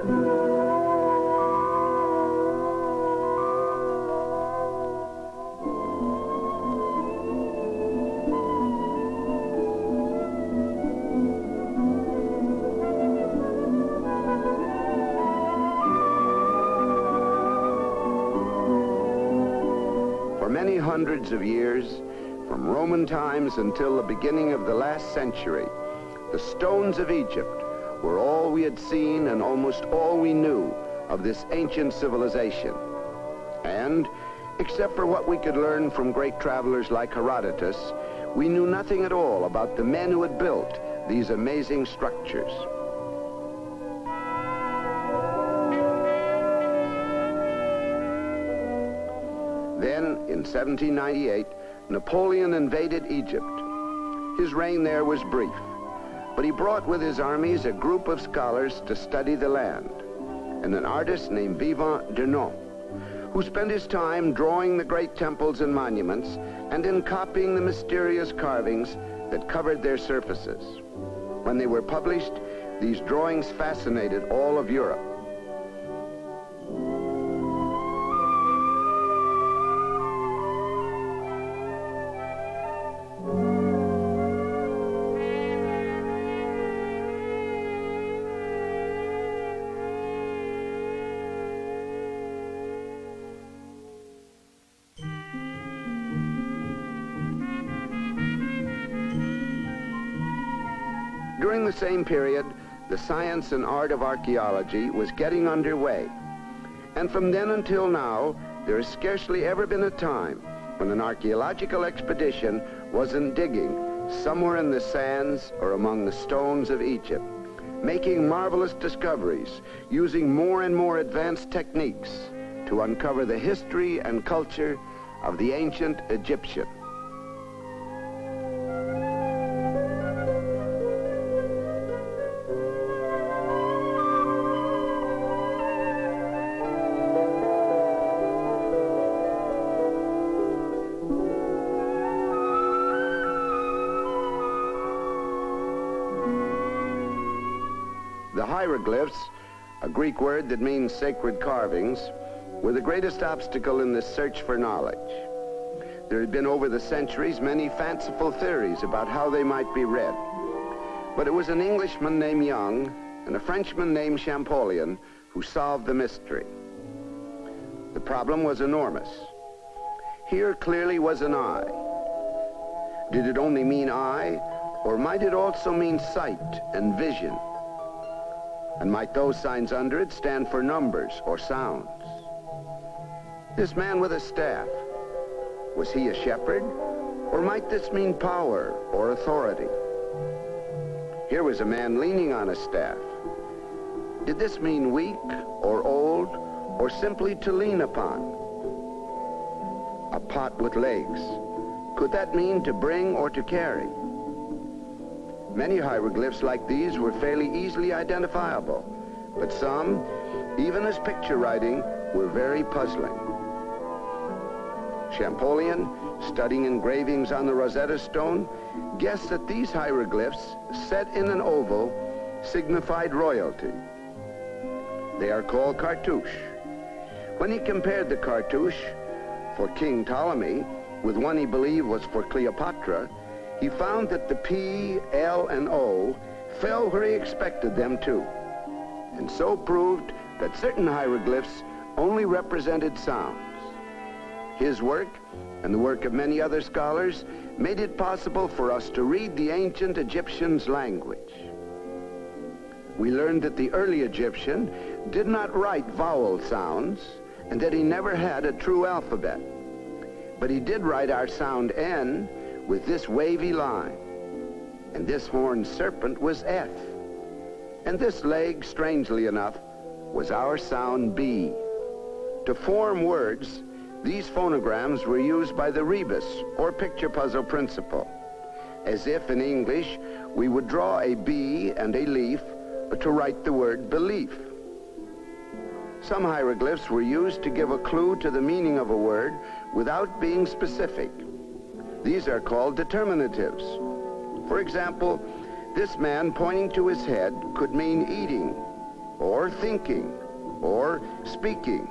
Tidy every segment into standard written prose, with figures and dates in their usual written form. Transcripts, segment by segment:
For many hundreds of years, from Roman times until the beginning of the last century, the stones of Egypt were all we had seen and almost all we knew of this ancient civilization. And, except for what we could learn from great travelers like Herodotus, we knew nothing at all about the men who had built these amazing structures. Then, in 1798, Napoleon invaded Egypt. His reign there was brief, but he brought with his armies a group of scholars to study the land, and an artist named Vivant Denon, who spent his time drawing the great temples and monuments and in copying the mysterious carvings that covered their surfaces. When they were published, these drawings fascinated all of Europe. During the same period, the science and art of archaeology was getting underway. And from then until now, there has scarcely ever been a time when an archaeological expedition wasn't digging somewhere in the sands or among the stones of Egypt, making marvelous discoveries, using more and more advanced techniques to uncover the history and culture of the ancient Egyptian. The hieroglyphs, a Greek word that means sacred carvings, were the greatest obstacle in this search for knowledge. There had been over the centuries many fanciful theories about how they might be read. But it was an Englishman named Young and a Frenchman named Champollion who solved the mystery. The problem was enormous. Here clearly was an eye. Did it only mean eye, or might it also mean sight and vision? And might those signs under it stand for numbers or sounds? This man with a staff, was he a shepherd? Or might this mean power or authority? Here was a man leaning on a staff. Did this mean weak or old, or simply to lean upon? A pot with legs, could that mean to bring or to carry? Many hieroglyphs like these were fairly easily identifiable, but some, even as picture writing, were very puzzling. Champollion, studying engravings on the Rosetta Stone, guessed that these hieroglyphs, set in an oval, signified royalty. They are called cartouche. When he compared the cartouche for King Ptolemy with one he believed was for Cleopatra, he found that the P, L, and O fell where he expected them to, and so proved that certain hieroglyphs only represented sounds. His work, and the work of many other scholars, made it possible for us to read the ancient Egyptians' language. We learned that the early Egyptian did not write vowel sounds, and that he never had a true alphabet. But he did write our sound N with this wavy line. And this horned serpent was F. And this leg, strangely enough, was our sound B. To form words, these phonograms were used by the rebus, or picture puzzle principle, as if in English we would draw a bee and a leaf to write the word belief. Some hieroglyphs were used to give a clue to the meaning of a word without being specific. These are called determinatives. For example, this man pointing to his head could mean eating, or thinking, or speaking.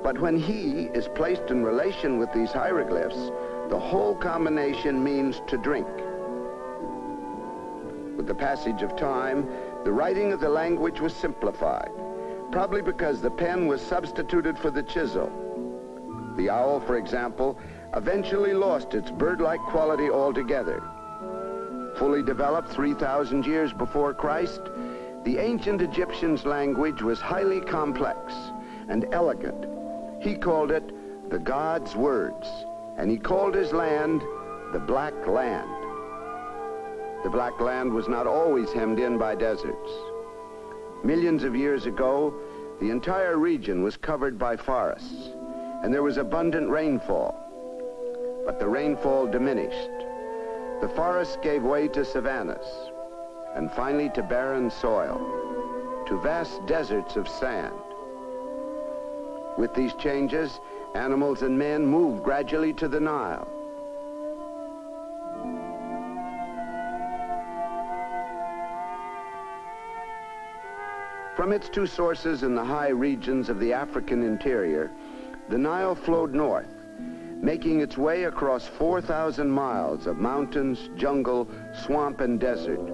But when he is placed in relation with these hieroglyphs, the whole combination means to drink. With the passage of time, the writing of the language was simplified, probably because the pen was substituted for the chisel. The owl, for example, eventually lost its bird-like quality altogether. Fully developed 3,000 years before Christ, the ancient Egyptians' language was highly complex and elegant. He called it the God's words, and he called his land the Black Land. The Black Land was not always hemmed in by deserts. Millions of years ago, the entire region was covered by forests, and there was abundant rainfall. But the rainfall diminished. The forests gave way to savannas, and finally to barren soil, to vast deserts of sand. With these changes, animals and men moved gradually to the Nile. From its two sources in the high regions of the African interior, the Nile flowed north, making its way across 4,000 miles of mountains, jungle, swamp, and desert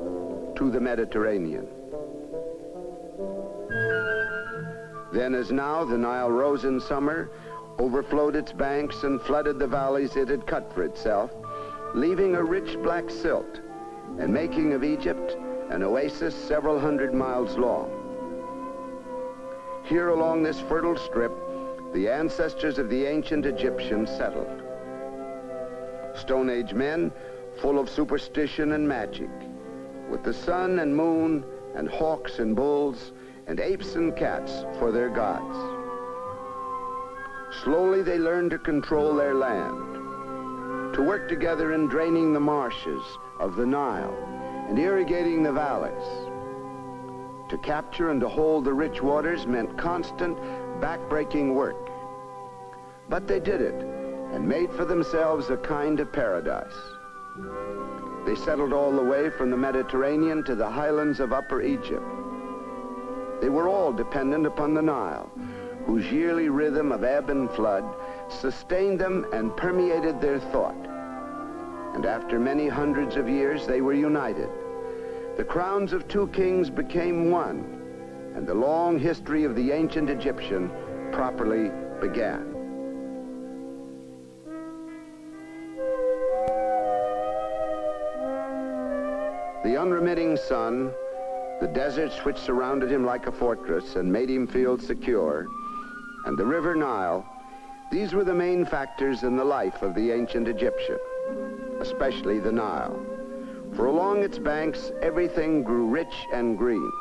to the Mediterranean. Then, as now, the Nile rose in summer, overflowed its banks, and flooded the valleys it had cut for itself, leaving a rich black silt and making of Egypt an oasis several hundred miles long. Here along this fertile strip, the ancestors of the ancient Egyptians settled. Stone Age men, full of superstition and magic, with the sun and moon and hawks and bulls and apes and cats for their gods. Slowly they learned to control their land, to work together in draining the marshes of the Nile and irrigating the valleys. To capture and to hold the rich waters meant constant, back-breaking work. But they did it and made for themselves a kind of paradise. They settled all the way from the Mediterranean to the highlands of Upper Egypt. They were all dependent upon the Nile, whose yearly rhythm of ebb and flood sustained them and permeated their thought. And after many hundreds of years, they were united. The crowns of two kings became one, and the long history of the ancient Egyptian properly began. The unremitting sun, the deserts which surrounded him like a fortress and made him feel secure, and the river Nile, these were the main factors in the life of the ancient Egyptian, especially the Nile. For along its banks, everything grew rich and green.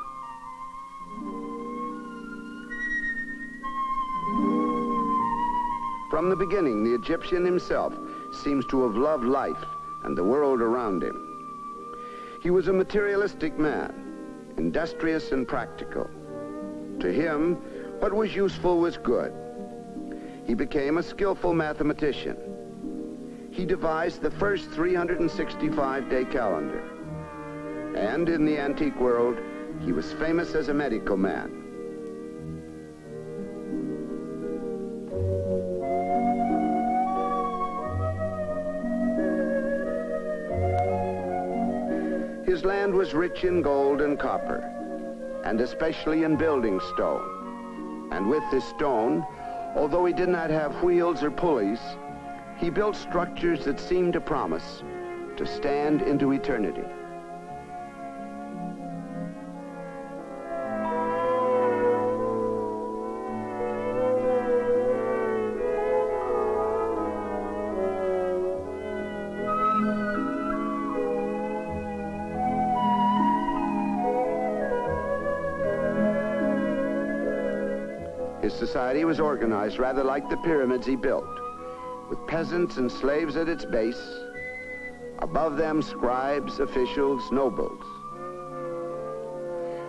From the beginning, the Egyptian himself seems to have loved life and the world around him. He was a materialistic man, industrious and practical. To him, what was useful was good. He became a skillful mathematician. He devised the first 365-day calendar. And in the antique world, he was famous as a medical man. His land was rich in gold and copper, and especially in building stone. And with this stone, although he did not have wheels or pulleys, he built structures that seemed to promise to stand into eternity. His society was organized rather like the pyramids he built, with peasants and slaves at its base, above them scribes, officials, nobles,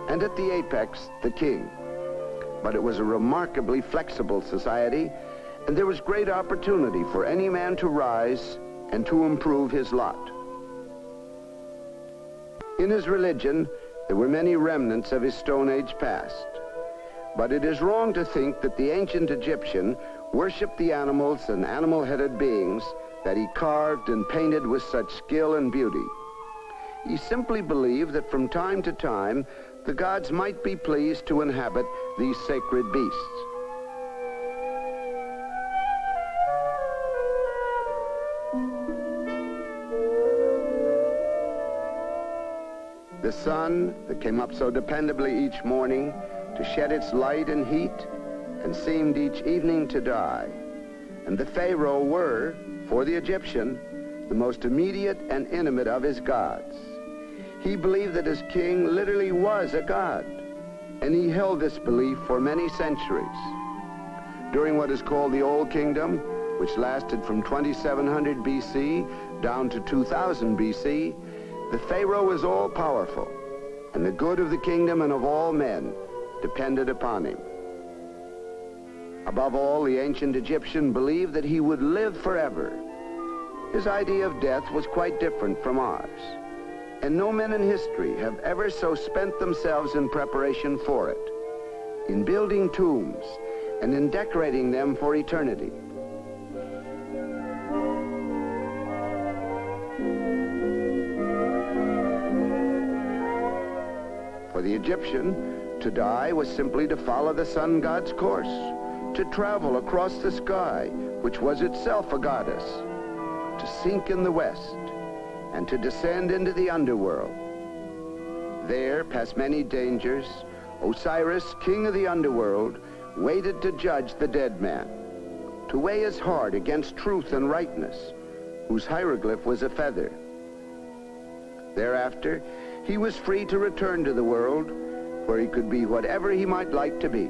and at the apex, the king. But it was a remarkably flexible society, and there was great opportunity for any man to rise and to improve his lot. In his religion, There were many remnants of his Stone Age past. But it is wrong to think that the ancient Egyptian worshipped the animals and animal-headed beings that he carved and painted with such skill and beauty. He simply believed that from time to time, the gods might be pleased to inhabit these sacred beasts. The sun that came up so dependably each morning to shed its light and heat and seemed each evening to die. And the Pharaoh were, for the Egyptian, the most immediate and intimate of his gods. He believed that his king literally was a god, and he held this belief for many centuries. During what is called the Old Kingdom, which lasted from 2700 BC down to 2000 BC, the Pharaoh was all-powerful, and the good of the kingdom and of all men depended upon him. Above all, the ancient Egyptian believed that he would live forever. His idea of death was quite different from ours, and no men in history have ever so spent themselves in preparation for it, in building tombs and in decorating them for eternity. For the Egyptian, to die was simply to follow the sun god's course, to travel across the sky, which was itself a goddess, to sink in the west, and to descend into the underworld. There, past many dangers, Osiris, king of the underworld, waited to judge the dead man, to weigh his heart against truth and rightness, whose hieroglyph was a feather. Thereafter, he was free to return to the world, where he could be whatever he might like to be.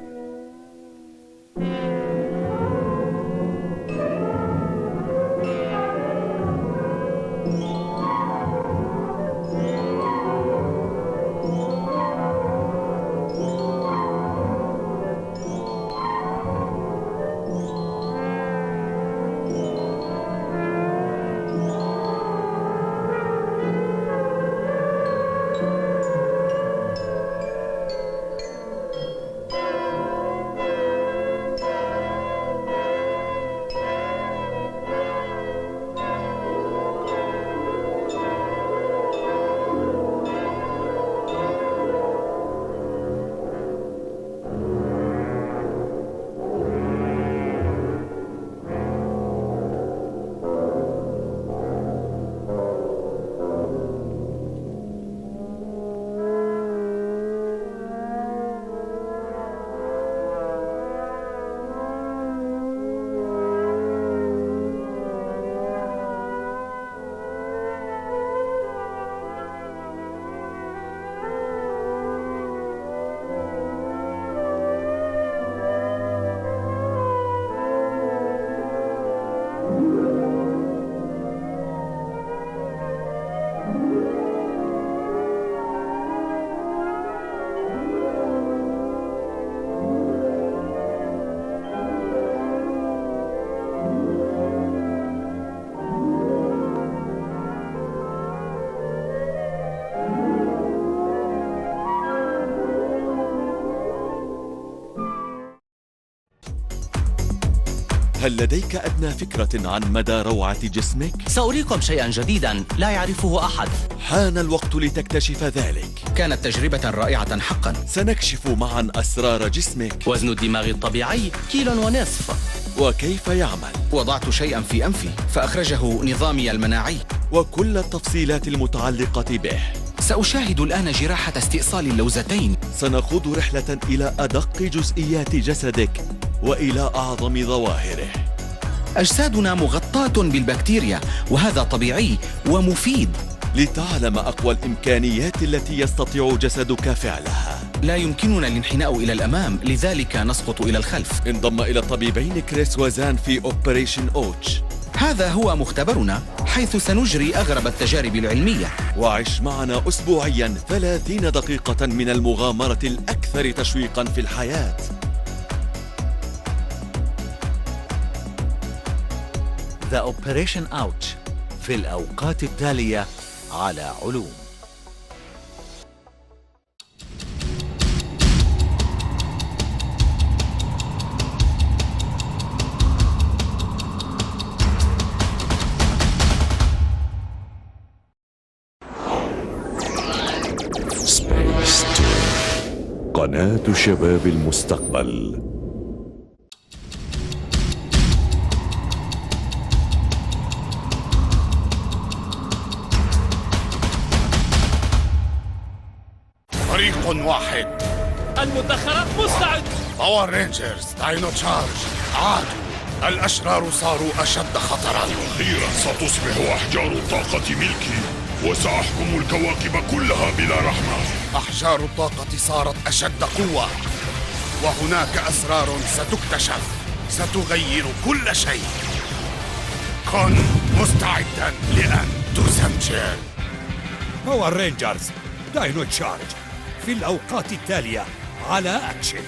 هل لديك أدنى فكرة عن مدى روعة جسمك؟ سأريكم شيئا جديدا لا يعرفه أحد. حان الوقت لتكتشف ذلك. كانت تجربة رائعة حقا. سنكشف معا أسرار جسمك. وزن الدماغ الطبيعي 1.5 كيلو. وكيف يعمل؟ وضعت شيئا في أنفي فأخرجه نظامي المناعي. وكل التفصيلات المتعلقة به. سأشاهد الآن جراحة استئصال اللوزتين. سنخوض رحلة إلى أدق جزئيات جسدك وإلى أعظم ظواهره. أجسادنا مغطاة بالبكتيريا، وهذا طبيعي ومفيد. لتعلم أقوى الإمكانيات التي يستطيع جسدك فعلها. لا يمكننا الانحناء إلى الأمام، لذلك نسقط إلى الخلف. انضم إلى الطبيبين كريس وزان في أوبريشن أوتش. هذا هو مختبرنا، حيث سنجري أغرب التجارب العلمية. وعش معنا أسبوعياً 30 دقيقة من المغامرة الأكثر تشويقاً في الحياة. The Operation Ouch في الأوقات التالية على علوم. قناة شباب المستقبل. فريق واحد. المدخرات مستعد. باور رينجرز داينو تشارج عادوا. الأشرار صاروا أشد خطرا. أخيرا ستصبح أحجار الطاقة ملكي، وسأحكم الكواكب كلها بلا رحمة. أحجار الطاقة صارت أشد قوة، وهناك أسرار ستكتشف ستغير كل شيء. كن مستعدا لأن تسمجر. باور رينجرز داينو تشارج في الأوقات التالية على أكشن.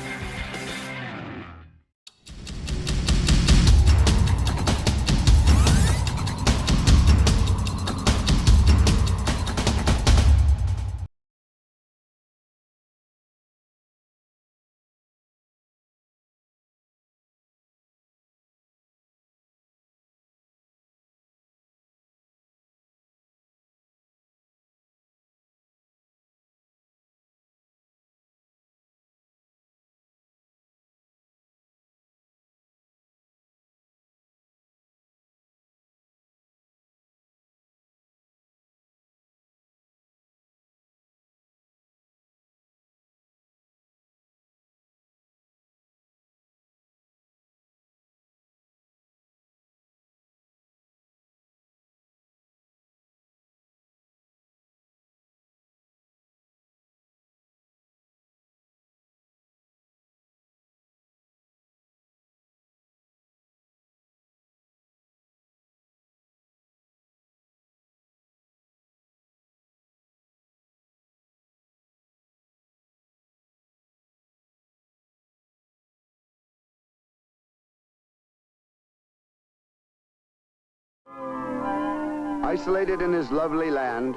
Isolated in his lovely land,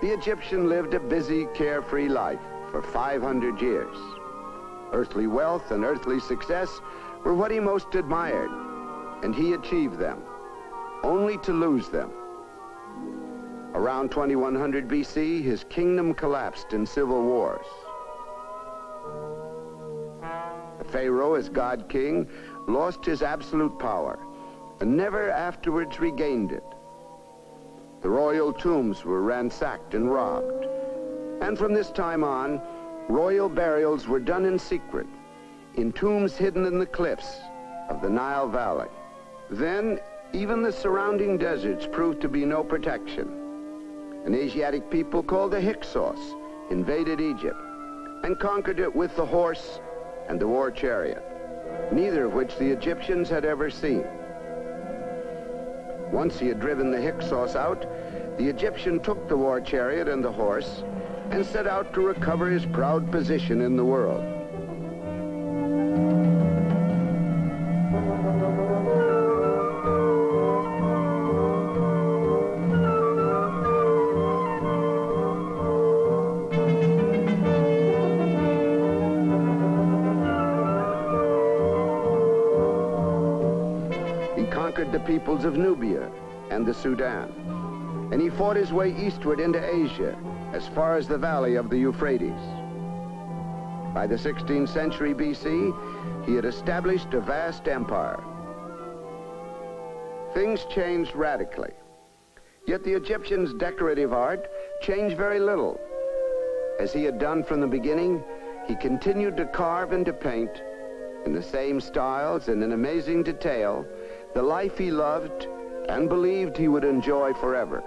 the Egyptian lived a busy, carefree life for 500 years. Earthly wealth and earthly success were what he most admired, and he achieved them, only to lose them. Around 2100 BC, his kingdom collapsed in civil wars. The Pharaoh, as God King, lost his absolute power and never afterwards regained it. The royal tombs were ransacked and robbed. And from this time on, royal burials were done in secret, in tombs hidden in the cliffs of the Nile Valley. Then, even the surrounding deserts proved to be no protection. An Asiatic people called the Hyksos invaded Egypt and conquered it with the horse and the war chariot, neither of which the Egyptians had ever seen. Once he had driven the Hyksos out, the Egyptian took the war chariot and the horse and set out to recover his proud position in the world. The peoples of Nubia and the Sudan, and he fought his way eastward into Asia as far as the valley of the Euphrates. By the 16th century BC, he had established a vast empire. Things changed radically, yet the Egyptian's decorative art changed very little. As he had done from the beginning, he continued to carve and to paint in the same styles and in amazing detail the life he loved and believed he would enjoy forever.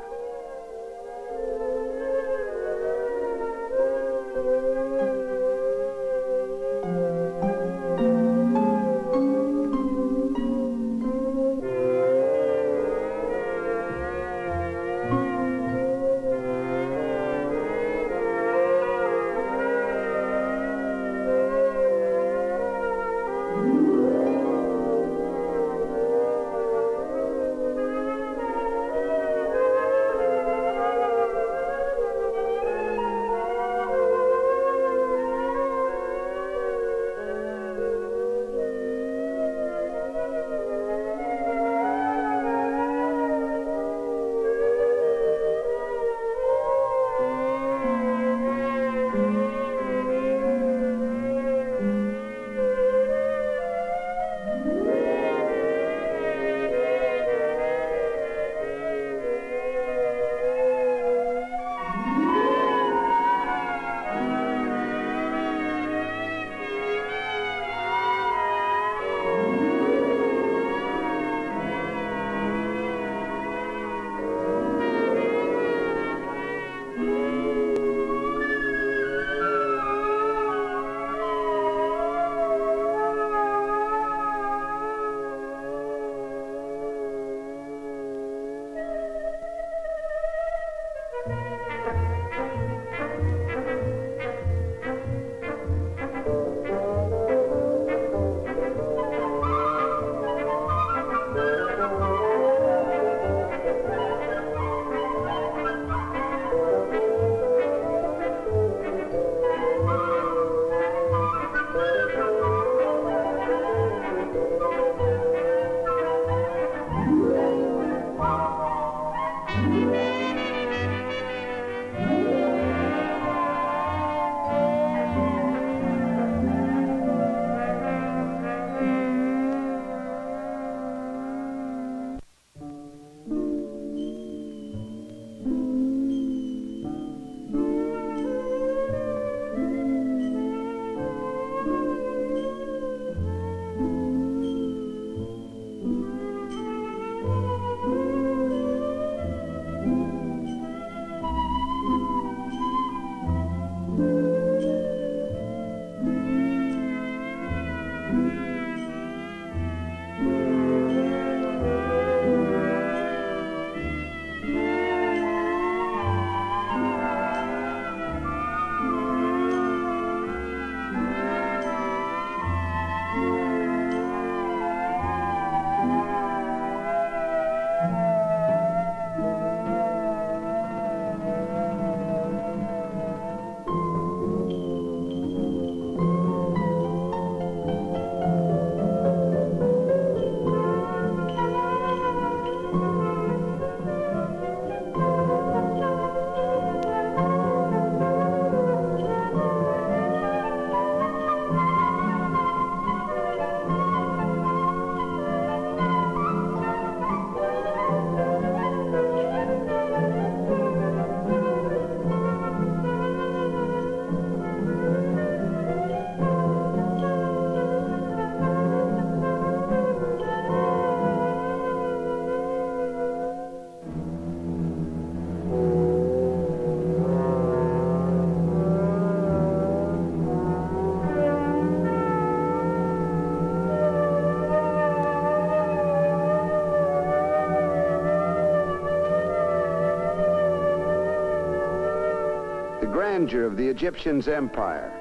grandeur of the Egyptian's empire,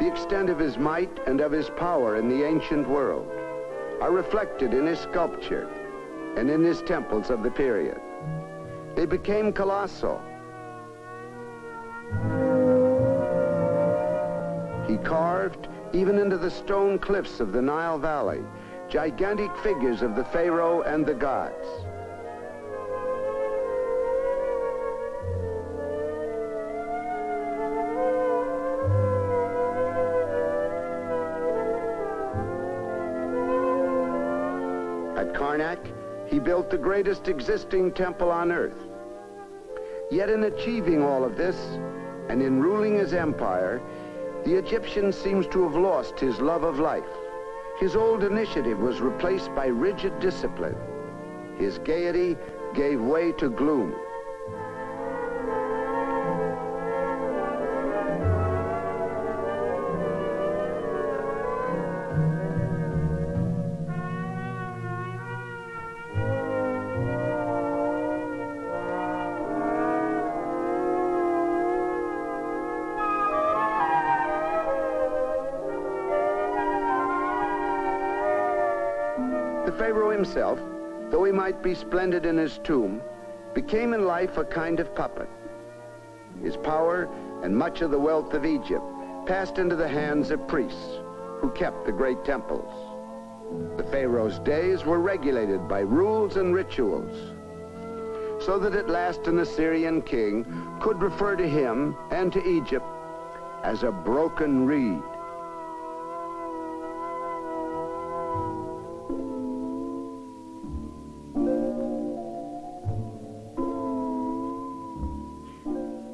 the extent of his might and of his power in the ancient world are reflected in his sculpture and in his temples of the period. They became colossal. He carved, even into the stone cliffs of the Nile Valley, gigantic figures of the pharaoh and the gods. At Karnak, he built the greatest existing temple on earth. Yet in achieving all of this, and in ruling his empire, the Egyptian seems to have lost his love of life. His old initiative was replaced by rigid discipline. His gaiety gave way to gloom. The Pharaoh himself, though he might be splendid in his tomb, became in life a kind of puppet. His power and much of the wealth of Egypt passed into the hands of priests who kept the great temples. The Pharaoh's days were regulated by rules and rituals, so that at last an Assyrian king could refer to him and to Egypt as a broken reed.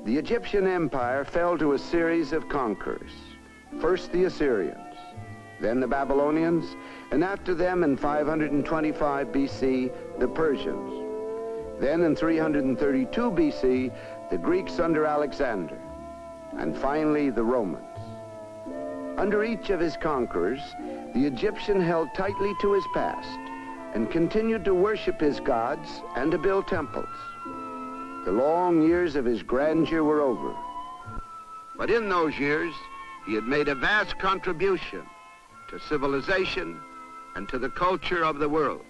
The Egyptian empire fell to a series of conquerors. First the Assyrians, then the Babylonians, and after them in 525 BC, the Persians. Then in 332 BC, the Greeks under Alexander, and finally the Romans. Under each of his conquerors, the Egyptian held tightly to his past and continued to worship his gods and to build temples. The long years of his grandeur were over. But in those years, he had made a vast contribution to civilization and to the culture of the world.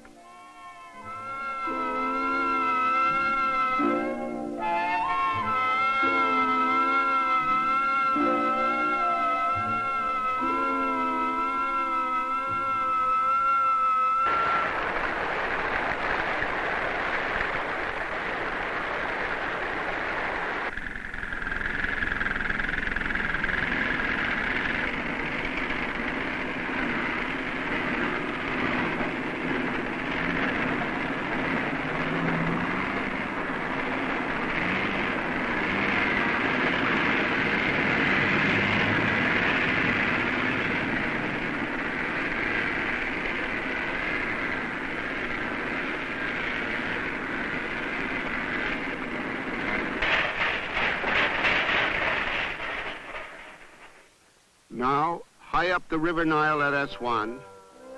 Now, high up the River Nile at Aswan,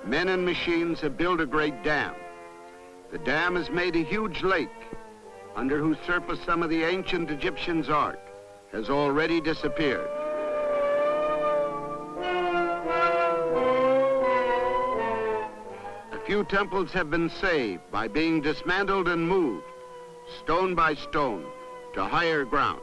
men and machines have built a great dam. The dam has made a huge lake, under whose surface some of the ancient Egyptians' art has already disappeared. A few temples have been saved by being dismantled and moved, stone by stone, to higher ground.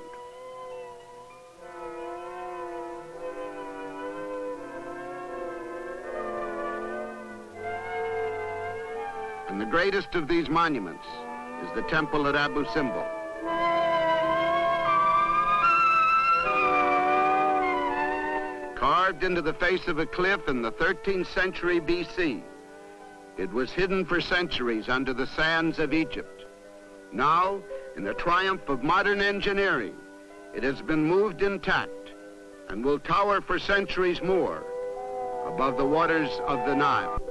And the greatest of these monuments is the temple at Abu Simbel. Carved into the face of a cliff in the 13th century BC, it was hidden for centuries under the sands of Egypt. Now, in the triumph of modern engineering, it has been moved intact and will tower for centuries more above the waters of the Nile.